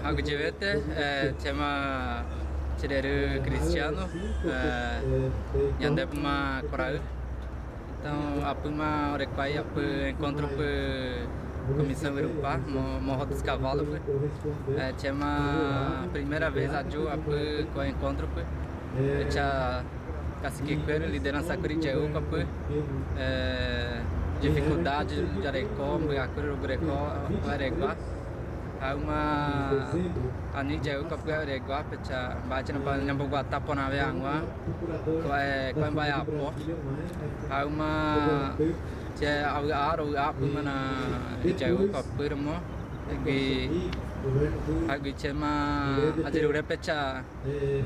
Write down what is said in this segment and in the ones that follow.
Aguyjevete chama tireru cristiano yande puma coral. Então a puma orequai a encontro por Comissão Guarani Yvyrupa Morro dos Cavalos. Chama primeira vez a Ju a com encontro por já cacique liderança Aguyjevete por dificuldade de arecó, buiacuru burecó, areguá. Uma ani jauh kapal regua pecah baca nampak nyambung guata pona beangwa kau yang bayar apa uma je aru apa mana jauh kapal mo lagi cema ajar udah pecah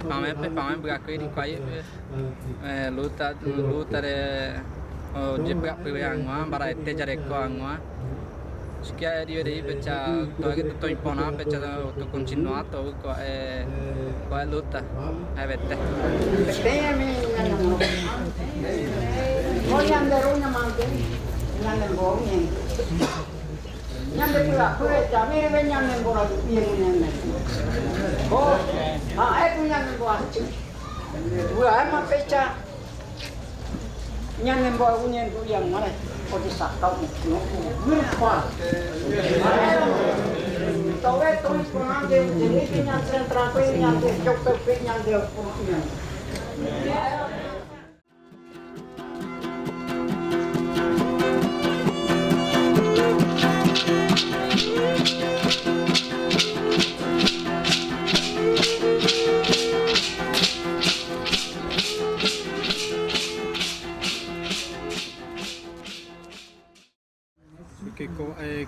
pamen berakui di kaya luta de jepak beangwa barai tejar ekor angwa sekian dia dari baca tu impona baca tu continuar tu kau luta Aguyjevete. Kau yang darunya mungkin yang borong yang berpula pula kami ni yang borong yang oh aku yang borong dua emang baca yang borong yang mana kau disakau berapa tahu itu pernah jadi yang sentral yang jauh yang dia punya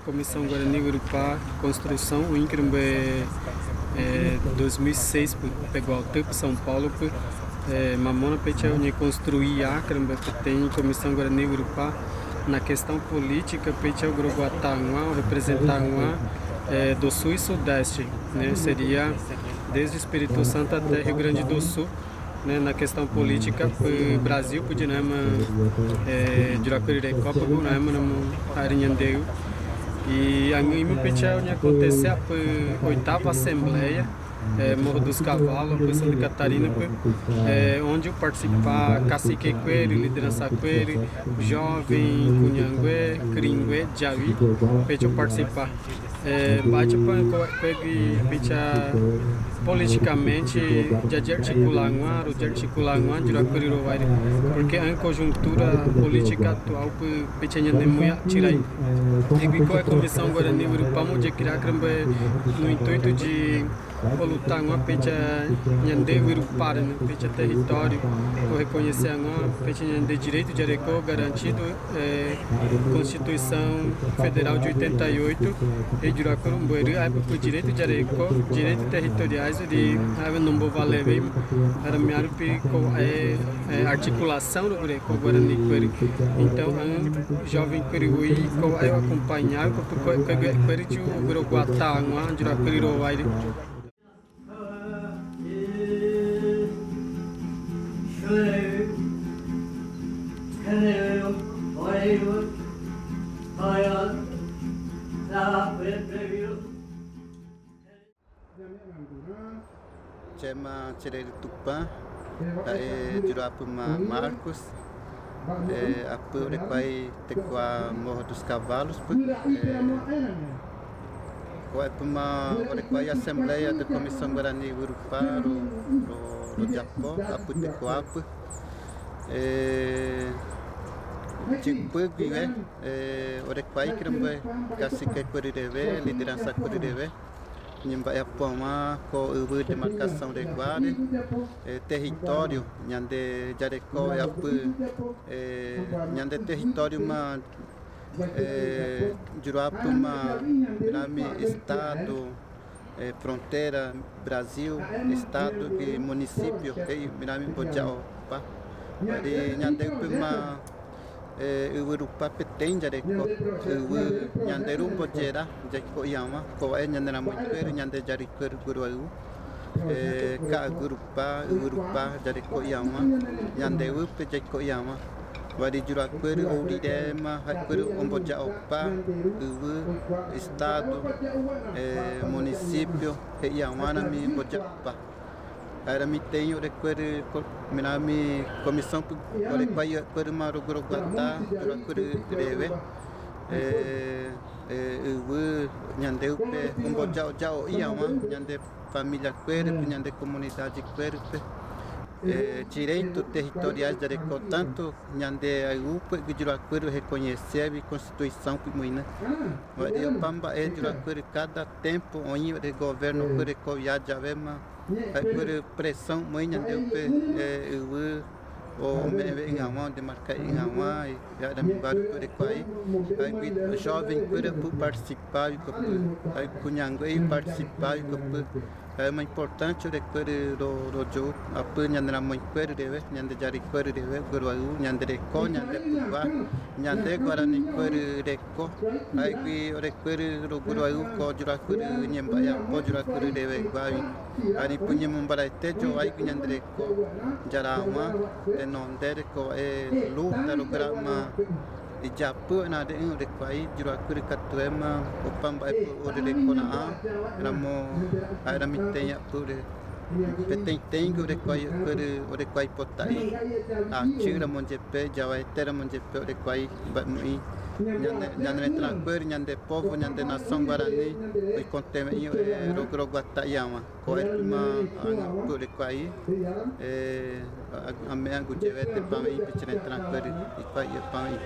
Comissão Guarani Yvyrupa construção o incrível 2006 pegou o tempo São Paulo mamona pecha onde construir a que tem Comissão Guarani Yvyrupa na questão política pecha o Groguatangua representar do sul e sudeste, né, seria desde o Espírito Santo até Rio Grande do Sul. Na questão política, o Brasil podia diretor Copa Arinhandeu e a minha petição aconteceu a oitava Assembleia Morro dos Cavalos, em Santa Catarina, onde eu participar cacique queire, liderança queire, jovem, cunhangue, cringue, javi, eu participar. Bate para politicamente de articular porque a conjuntura política atual pequena demora tirar e com a Comissão Guarani Yvyrupa de criar no intuito de lutar uma pecha nhande Yvyrupa pecha território ou reconhecer pecha de direito de arecó garantido Constituição Federal de 88 e de Juracurumbueri o direito de arecó direitos territoriais de não vou valer bem para me articulação do arecó Guarani Queri então jovem Queriui com acompanhar com Queri de Uruguatá de Juracuriroaire. Chama Tirei Tupã, Jurapa Marcos, a Pura Pai Tecoa Morro dos Cavalos, a Assembleia da Comissão Guarani Yvyrupa no Japão, a Putecoapa, tipo o requai que cacique Corrideve, liderança Corrideve, Nimba Poma, com o demarcação de guarda, território, Nhande Jarecó e Apu, Nhande território, Juruapuma, Mirami, Estado, fronteira, Brasil, Estado e município, Mirami Bojao, Nhande Puma. Yvyrupa petém Jarecó, Nyanderu Bojera, Jaco Yama, Coé Nyandera Moiqueiro, Nyande Jariqueiro Guruaú, Cagurupa, Yvyrupa, Jarecó Yama, Nyandeupe, Jaco Yama, Varijuraqueiro, Ourirema, Raqueiro, Ombojaopa, Estado, município, Yamanami, Bojaopa. Era me tenho requer minami comissão requer maru grogata requer greve nyandeu pe umbojao jao iama nyande família quer nyande comunidade quer direito territoriais de reco tanto nyande aiupa que requer reconhecer a constituição pimoina varia pamba é requer cada tempo onde o governo quer coiaja vema por pressão mãe deu pe o me engama de marcar engama e já me vai por aqui aí jovem por participar aí cunhango e participar é muito importante o requer do jogo a punha na mãe quer deve nhande jari quer deve guruaú nhande reco nhande puva nhande guarani quer reco aí o requer do guruaú co jura quer nyembaya co jura quer deve vai aí punha mumbarate jo aí nhande reco jarama e non dere co é luta no grama e já por nada em o aí jura quer catuema o pamba o reco na era me tenha por tem que o requai potai a tira monjepe já vai ter monjepe o requai bami nyande tranquilo nyande povo nyande nação guarani e contém o grogata yama co é uma por requai a me Aguyjevete para mim pedir tranquilo e vai para mim